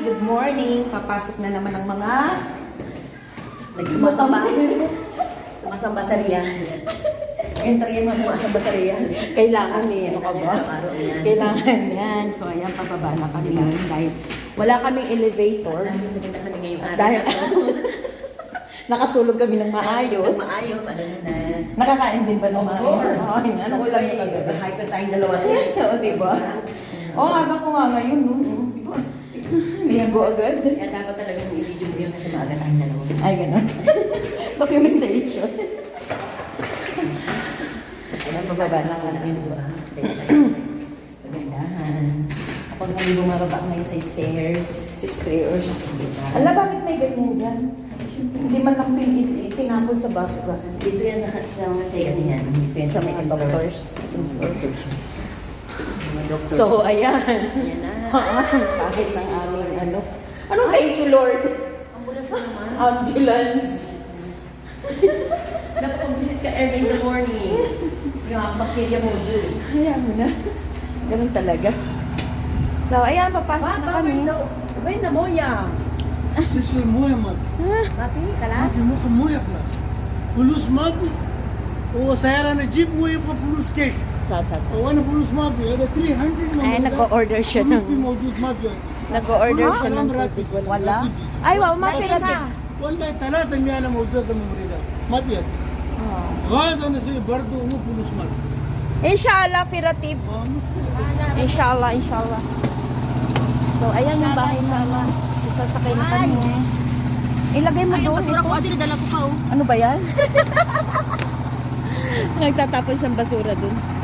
Good morning! Papasok na naman ang mga Sumasamba sa Real. Enter yung mga sumasamba sa Real. kailangan eh. Ano ka ba? Araw-araw yan. Kailangan yan. So, ayan, pababa na kami dahil wala kaming elevator. Nagpunta kami ngayong araw. Dahil nakatulog kami ng maayos. Maayos, ano na. Nakakain din ba ng maayos? Oo, ano ko lang yung kagabi. kagabi. Hyper tayong dalawa. Oo, diba? Oo, aga ko nga ngayon, no? Ligo agad. Kaya dapat talagang i-video mo yun kasi maaga tayong dalawa. Ay, gano'n. Documentation. Ayan, bababa na kami. Pagandahan. Ako ngayon bumababa ngayon sa stairs. Sa stairs. Ala, bakit may ganyan dyan? Hindi man lang tinapon sa bus ba? Dito yan sa mga second yan. Dito yan Sa sa mga second doctors. Mga doctors. So, ayan. Yan na. Kahit ng aming ano. Anong thank you, Lord? Ambulance na naman. Ambulance. Napapag-visit ka early in the morning. Yung bacteria mo dyan. Ayan mo na. Ganun talaga. So, ayan, papasok na kami. Wait na mo yan. Сестры моя мать, Papi, kalas? муха моя класс. Плюс мапи, وسيارة أنا جيب موية بلوس كيش. Sa. وأنا بلوس مابي هذا 300 Ay, nag-order siya بلوس ng... بي موجود مابي. Nag-order siya ng tubig. Wala? Ay, wow, mapira din. والله 3 ميانا موجودة ممرضة ما بيأتي. غاز أنا سوي برضو مو بلوس مابي. Inshallah, Firatib. Inshallah. So, ayan yung bahay naman. Sasakay na kami. Ilagay mo doon. Basura ko, adi, dala ko pa, oh. Ano ba yan? Nagtatapon siyang basura doon.